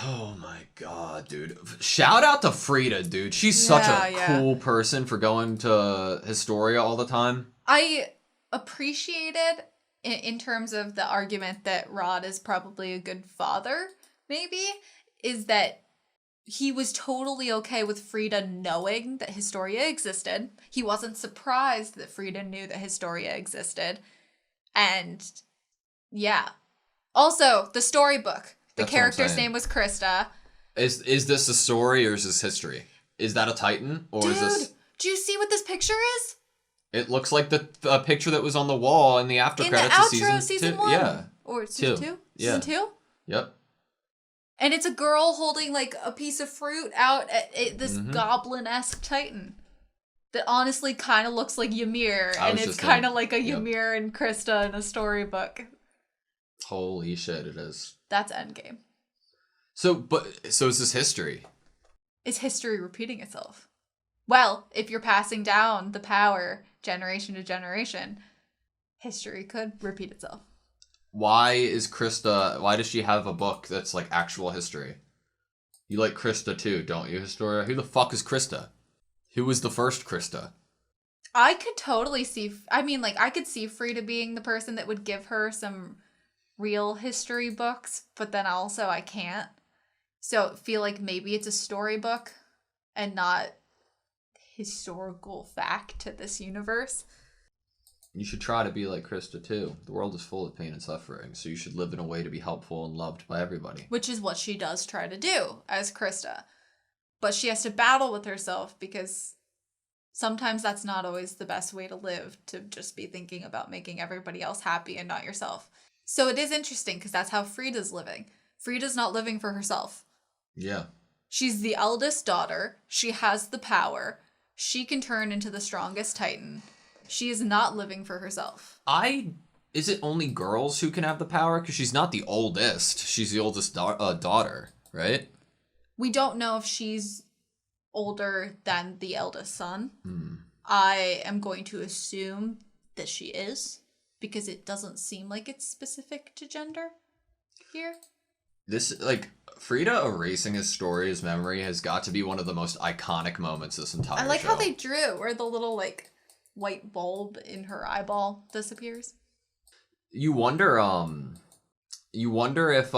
Oh my god, dude. Shout out to Frida, dude. She's such a cool person for going to Historia all the time. I appreciated, in terms of the argument that Rod is probably a good father, maybe, is that he was totally okay with Frida knowing that Historia existed. He wasn't surprised that Frida knew that Historia existed. And, yeah. Also, the storybook. The character's name was Krista. Is this a story or is this history? Is that a Titan? Or Dude, is this... do you see what this picture is? It looks like the picture that was on the wall in the after credits of season 1. Yeah. Or season 2? Yeah. Season 2? Yep. And it's a girl holding like a piece of fruit out at this goblin-esque Titan. That honestly kind of looks like Ymir. And it's kind of like a Ymir and Krista in a storybook. Holy shit, it is. That's Endgame. So is this history? Is history repeating itself? Well, if you're passing down the power generation to generation, history could repeat itself. Why does she have a book that's like actual history? You like Krista too, don't you, Historia? Who the fuck is Krista? Who was the first Krista? I could totally see, I could see Frida being the person that would give her some real history books, but then also I can't. So I feel like maybe it's a storybook and not historical fact to this universe. You should try to be like Krista too. The world is full of pain and suffering, so you should live in a way to be helpful and loved by everybody. Which is what she does try to do as Krista. But she has to battle with herself because sometimes that's not always the best way to live, to just be thinking about making everybody else happy and not yourself. So it is interesting because that's how Frida's living. Frida's not living for herself. Yeah. She's the eldest daughter. She has the power. She can turn into the strongest Titan. She is not living for herself. Is it only girls who can have the power? Because she's not the oldest. She's the oldest daughter, right? We don't know if she's older than the eldest son. I am going to assume that she is, because it doesn't seem like it's specific to gender here. This, Frida erasing his story, his memory, has got to be one of the most iconic moments this entire show. I like how they drew, where the little, white bulb in her eyeball disappears. You wonder if,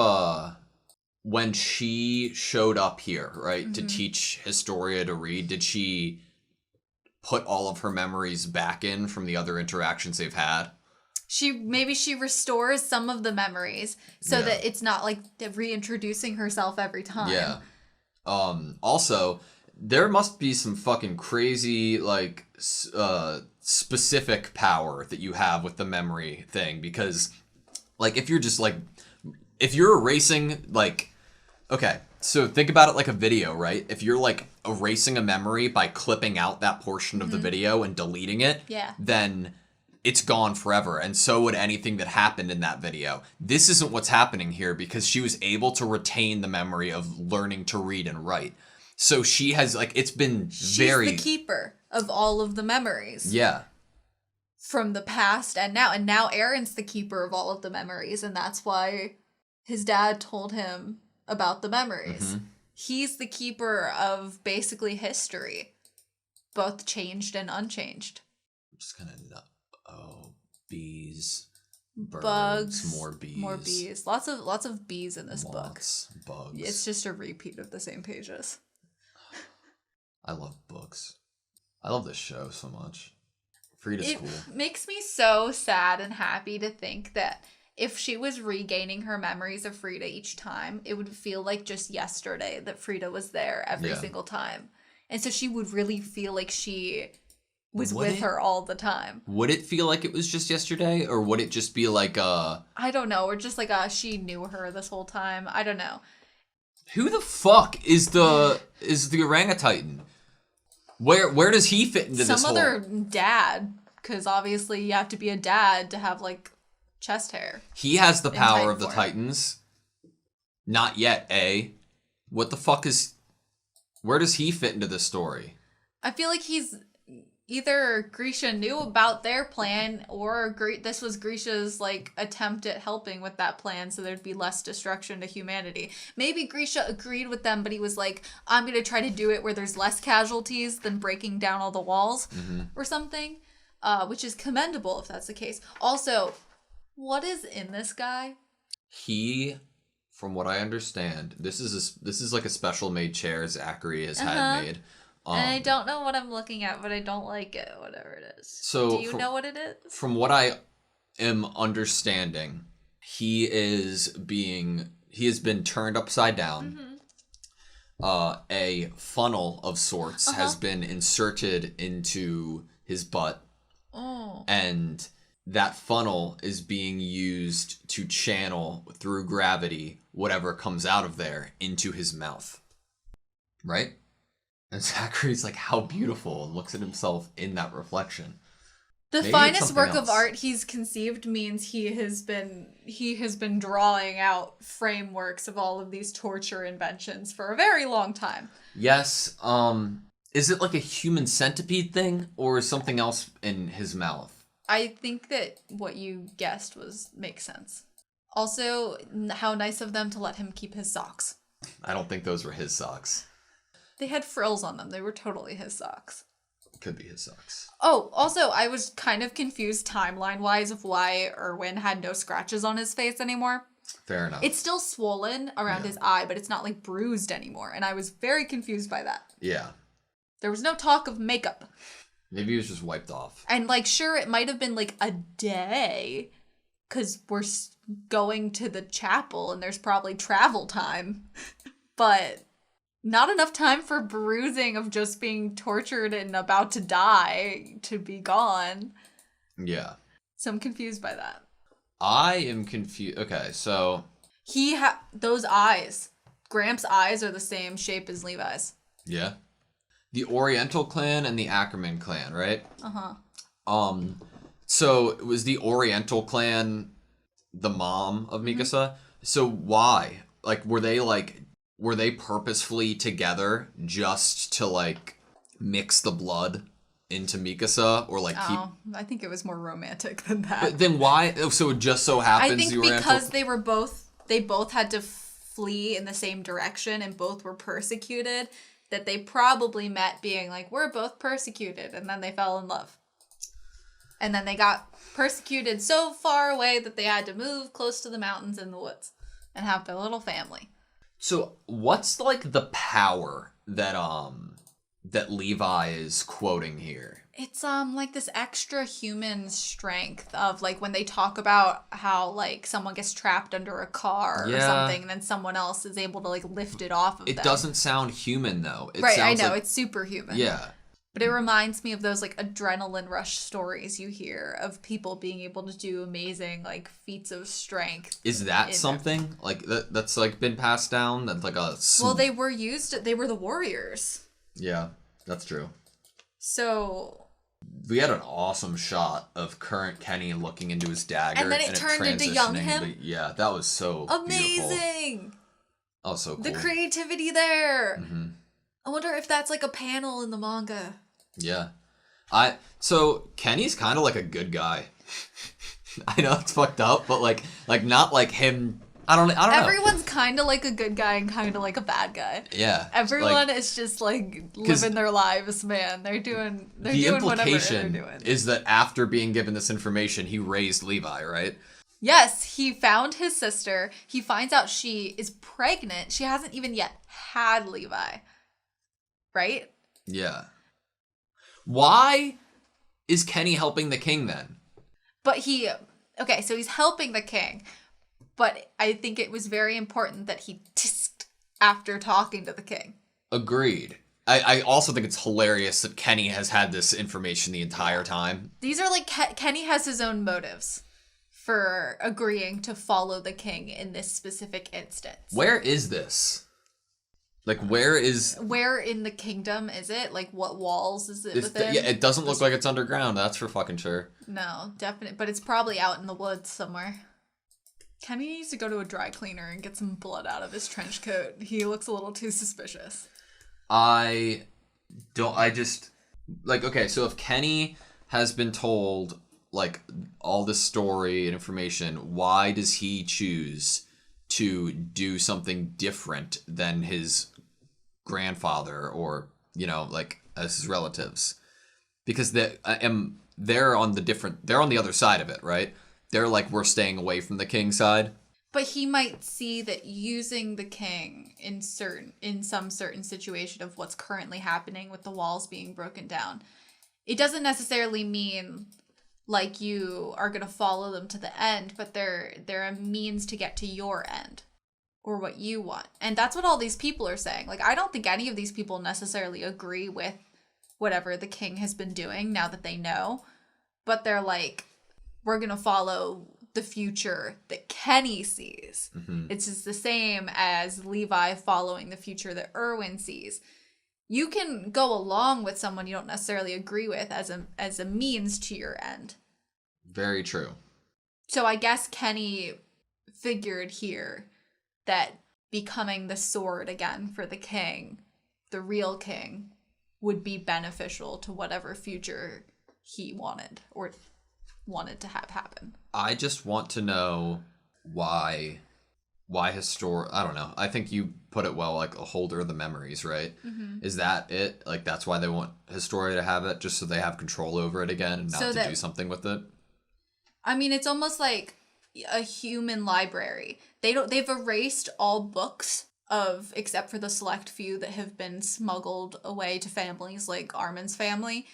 when she showed up here, right, to teach Historia to read, did she put all of her memories back in from the other interactions they've had? Maybe she restores some of the memories so that it's not like reintroducing herself every time. Yeah. Also, there must be some fucking crazy, specific power that you have with the memory thing, because, if you're just, if you're erasing, okay, so think about it like a video, right? If you're, erasing a memory by clipping out that portion of the video and deleting it, then it's gone forever, and so would anything that happened in that video. This isn't what's happening here, because she was able to retain the memory of learning to read and write. So she has, she's the keeper of all of the memories. Yeah. From the past and now Aaron's the keeper of all of the memories, and that's why his dad told him about the memories. He's the keeper of basically history, both changed and unchanged. I'm just gonna bees, birds, bugs, more bees. More bees. Lots of bees in this Moths, book. Bugs. It's just a repeat of the same pages. I love books. I love this show so much. Frida's cool. It makes me so sad and happy to think that if she was regaining her memories of Frida each time, it would feel like just yesterday that Frida was there every single time. And so she would really feel like she was with her all the time. Would it feel like it was just yesterday, or would it just be like I don't know, or just she knew her this whole time. I don't know. Who the fuck is the orangutan? Where does he fit into this whole... Some other dad, because obviously you have to be a dad to have chest hair. He has the power of the Titans. Not yet, eh? What the fuck is... Where does he fit into this story? I feel like either Grisha knew about their plan, or this was Grisha's like attempt at helping with that plan, so there'd be less destruction to humanity. Maybe Grisha agreed with them, but he was like, I'm gonna try to do it where there's less casualties than breaking down all the walls or something, which is commendable if that's the case. Also, what is in this guy? He, from what I understand, this is like a special made chair Zachary has had made. And I don't know what I'm looking at, but I don't like it, whatever it is. So do you know what it is? From what I am understanding, he has been turned upside down. A funnel of sorts has been inserted into his butt. Oh. And that funnel is being used to channel through gravity whatever comes out of there into his mouth. Right? And Zachary's like, how beautiful, and looks at himself in that reflection. The finest work of art he's conceived means he has been drawing out frameworks of all of these torture inventions for a very long time. Yes. Is it like a human centipede thing, or is something else in his mouth? I think that what you guessed makes sense. Also, how nice of them to let him keep his socks. I don't think those were his socks. They had frills on them. They were totally his socks. Could be his socks. Oh, also, I was kind of confused timeline-wise of why Erwin had no scratches on his face anymore. Fair enough. It's still swollen around his eye, but it's not, like, bruised anymore. And I was very confused by that. Yeah. There was no talk of makeup. Maybe he was just wiped off. And, like, sure, it might have been, like, a day, because we're going to the chapel and there's probably travel time. But not enough time for bruising of just being tortured and about to die to be gone. Yeah. So I'm confused by that. I am confused. Okay, so... those eyes. Gramps' eyes are the same shape as Levi's. Yeah. The Oriental clan and the Ackerman clan, right? Uh-huh. So it was the Oriental clan the mom of Mikasa? So why? Like, were they purposefully together just to, like, mix the blood into Mikasa, or like keep... I think it was more romantic than that. But then why? So it just so happens I think the Oriental... because they both had to flee in the same direction and both were persecuted, that they probably met being like, we're both persecuted, and then they fell in love. And then they got persecuted so far away that they had to move close to the mountains and the woods and have their little family. So what's like the power that that Levi is quoting here? It's like this extra human strength of like when they talk about how like someone gets trapped under a car or something and then someone else is able to like lift it off of them. It doesn't sound human though. Right, I know, it's superhuman. Yeah. But it reminds me of those like adrenaline rush stories you hear of people being able to do amazing like feats of strength. Is that something like that's like been passed down? That's like a... Well, they were the warriors. Yeah, that's true. So we had an awesome shot of current Kenny looking into his dagger, and then it turned into young him. Yeah, that was so amazing. Beautiful. Oh, so cool. The creativity there. Mm-hmm. I wonder if that's like a panel in the manga. Yeah. So Kenny's kind of like a good guy. I know it's fucked up, but like not like him. I don't know. Everyone's kind of like a good guy and kind of like a bad guy. Yeah. Everyone is just like living their lives, man. They're doing whatever they're doing. The implication is that after being given this information, he raised Levi, right? Yes, he found his sister. He finds out she is pregnant. She hasn't even yet had Levi. Right? Yeah. Why is Kenny helping the king then? But so he's helping the king, but I think it was very important that he tisked after talking to the king. Agreed. I also think it's hilarious that Kenny has had this information the entire time. These are like, Kenny has his own motives for agreeing to follow the king in this specific instance. Where is this? Like, where in the kingdom is it? Like, what walls is it within? Yeah, it doesn't look like it's underground, that's for fucking sure. No, definitely. But it's probably out in the woods somewhere. Kenny needs to go to a dry cleaner and get some blood out of his trench coat. He looks a little too suspicious. Like, okay, so if Kenny has been told, like, all this story and information, why does he choose to do something different than his grandfather or, you know, like, as his relatives? Because they're on the other side of it, right? They're like, we're staying away from the king side. But he might see that using the king in some certain situation of what's currently happening with the walls being broken down, it doesn't necessarily mean like you are going to follow them to the end, but they're a means to get to your end or what you want. And that's what all these people are saying. Like, I don't think any of these people necessarily agree with whatever the king has been doing now that they know, but they're like, we're going to follow the future that Kenny sees. Mm-hmm. It's just the same as Levi following the future that Erwin sees. You can go along with someone you don't necessarily agree with as a means to your end. Very true. So I guess Kenny figured here that becoming the sword again for the king, the real king, would be beneficial to whatever future he wanted to have happen. I just want to know why I don't know. I think you put it well, like a holder of the memories, right? Mm-hmm. Is that it? Like, that's why they want Historia to have it, just so they have control over it again and not to do something with it? I mean, it's almost like a human library. They've erased all books except for the select few that have been smuggled away to families like Armin's family.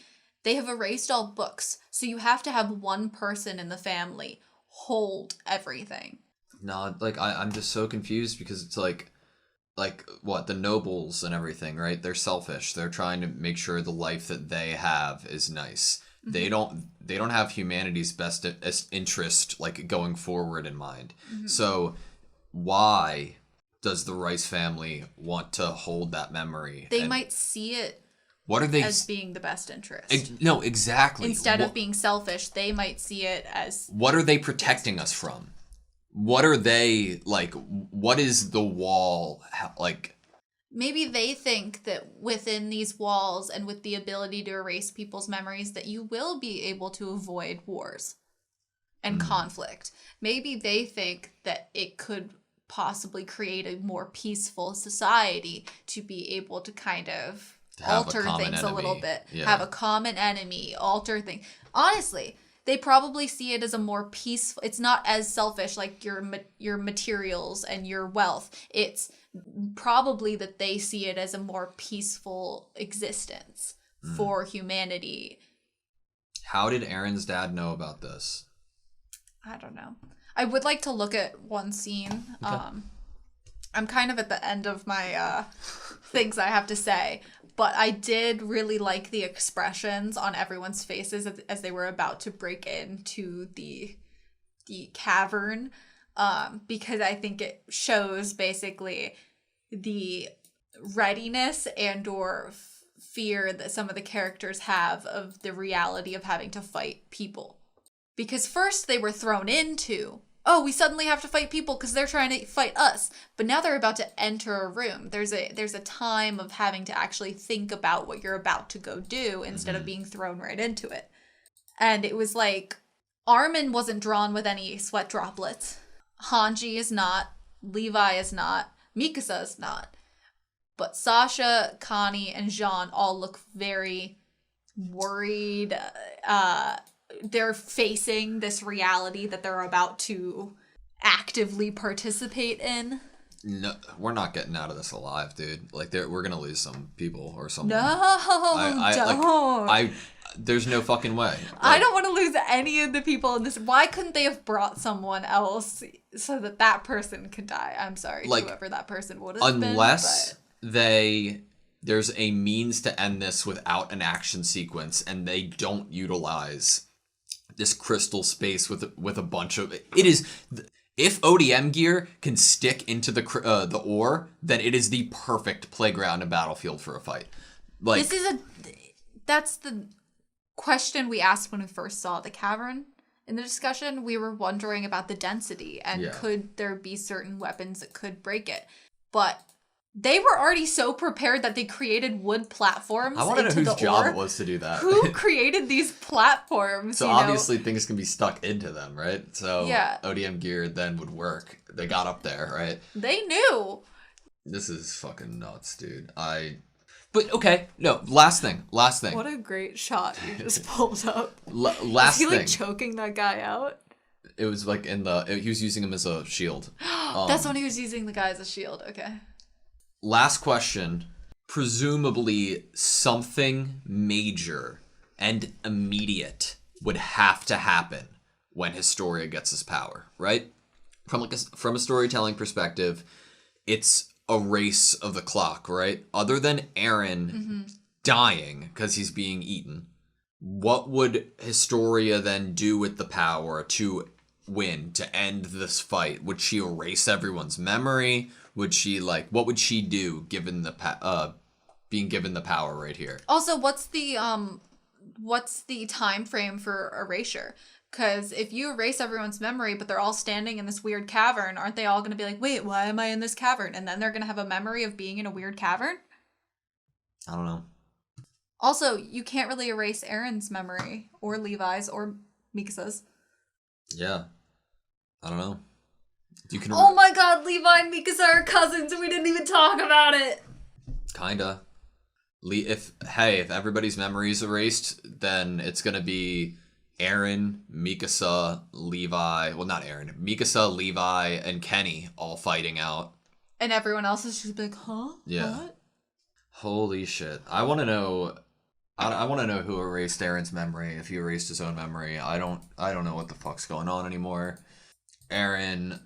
They have erased all books, so you have to have one person in the family hold everything. No, like, I'm just so confused because it's like what, the nobles and everything, right? They're selfish. They're trying to make sure the life that they have is nice. Mm-hmm. They don't have humanity's best interest, like, going forward in mind. Mm-hmm. So why does the Rice family want to hold that memory? They might see it as being the best interest. No, exactly. Instead of being selfish, they might see it as... What are they protecting us from? What are they, like, what is the wall, like... Maybe they think that within these walls and with the ability to erase people's memories that you will be able to avoid wars and conflict. Maybe they think that it could possibly create a more peaceful society to be able to kind of alter things a little bit. Yeah. Have a common enemy, alter things. Honestly, they probably see it as a more peaceful... It's not as selfish like your materials and your wealth. It's probably that they see it as a more peaceful existence for humanity. How did Aaron's dad know about this? I don't know. I would like to look at one scene. Okay. I'm kind of at the end of my things I have to say, but I did really like the expressions on everyone's faces as they were about to break into the cavern, because I think it shows basically the readiness and or fear that some of the characters have of the reality of having to fight people. Because first they were thrown into, oh, we suddenly have to fight people because they're trying to fight us. But now they're about to enter a room. There's a time of having to actually think about what you're about to go do instead of being thrown right into it. And it was like, Armin wasn't drawn with any sweat droplets. Hanji is not. Levi is not. Mikasa is not. But Sasha, Connie, and Jean all look very worried. They're facing this reality that they're about to actively participate in. No, we're not getting out of this alive, dude. Like, we're gonna lose some people or someone. No, don't. There's no fucking way. Like, I don't want to lose any of the people in this. Why couldn't they have brought someone else so that person could die? I'm sorry, like, whoever that person would have been. Unless there's a means to end this without an action sequence, and they don't utilize this crystal space with a bunch of... It is... If ODM gear can stick into the ore, then it is the perfect playground and battlefield for a fight. Like, that's the question we asked when we first saw the cavern. In the discussion, we were wondering about the density and could there be certain weapons that could break it. But They were already so prepared that they created wood platforms. I want to know into whose the job ore. it was to do that. Who created these platforms? So obviously things can be stuck into them, right? So Yeah. ODM gear then would work. They got up there, right? They knew. This is fucking nuts, dude. But okay, no. Last thing. What a great shot you just pulled up. Last Is he thing. like choking that guy out? It was like he was using him as a shield. That's when he was using the guy as a shield. Okay. Last question. Presumably something major and immediate would have to happen when Historia gets his power, right? From a storytelling perspective, it's a race of the clock, right? Other than Eren dying because he's being eaten, what would Historia then do with the power to win, to end this fight? Would she erase everyone's memory? Would she what would she do given the being given the power right here? Also, what's the time frame for erasure? Because if you erase everyone's memory, but they're all standing in this weird cavern, aren't they all going to be like, wait, why am I in this cavern? And then they're going to have a memory of being in a weird cavern? I don't know. Also, you can't really erase Eren's memory, or Levi's, or Mikasa's. Yeah. I don't know. You can. Oh my god, Levi and Mikasa are cousins and we didn't even talk about it! Kinda. If everybody's memory is erased, then it's gonna be Eren, Mikasa, Levi. Well, not Eren. Mikasa, Levi, and Kenny all fighting out. And everyone else is just like, huh? Yeah. What? Holy shit. I want to know. I want to know who erased Eren's memory. If he erased his own memory, I don't know what the fuck's going on anymore. Eren.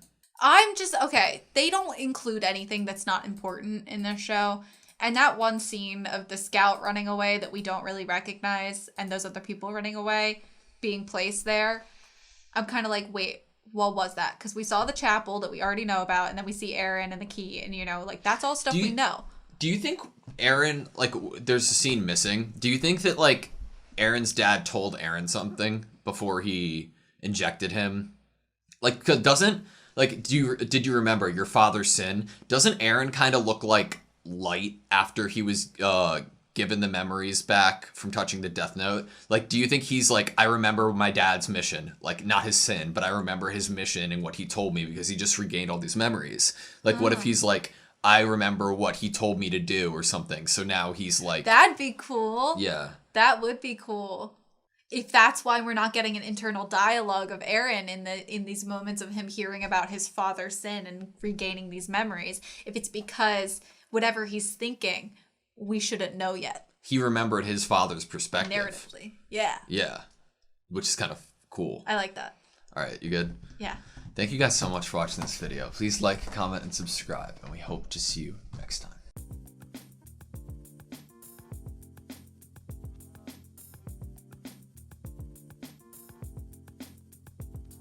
Okay, they don't include anything that's not important in this show. And that one scene of the scout running away that we don't really recognize, and those other people running away, being placed there, I'm kind of like, wait, what was that? Because we saw the chapel that we already know about, and then we see Eren and the key, and that's all stuff we know. Do you think Eren, there's a scene missing? Do you think that, Eren's dad told Eren something before he injected him? Cause did you remember your father's sin? Doesn't Eren kind of look like Light after he was given the memories back from touching the Death Note? Do you think he's I remember my dad's mission, not his sin, but I remember his mission and what he told me because he just regained all these memories? What if he's I remember what he told me to do or something, so now he's That'd be cool. Yeah. That would be cool. If that's why we're not getting an internal dialogue of Eren in these moments of him hearing about his father's sin and regaining these memories, if it's because whatever he's thinking, we shouldn't know yet. He remembered his father's perspective. Narratively. Yeah. Yeah. Which is kind of cool. I like that. All right, you good? Yeah. Thank you guys so much for watching this video. Please like, comment, and subscribe, and we hope to see you next time.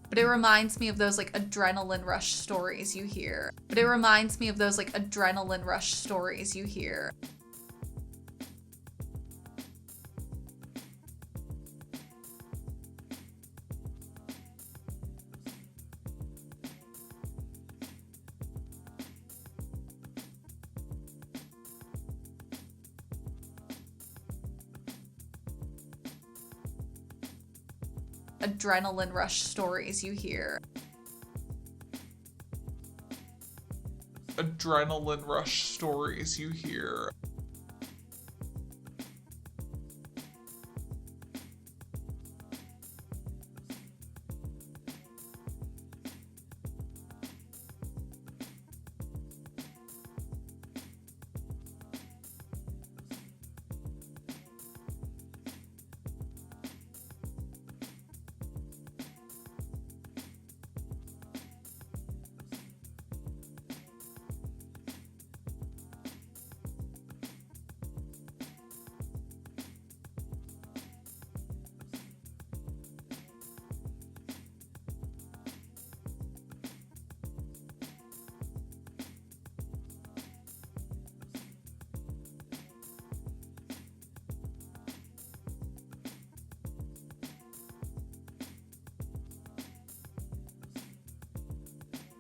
But it reminds me of those adrenaline rush stories you hear. Adrenaline rush stories you hear. Adrenaline rush stories you hear.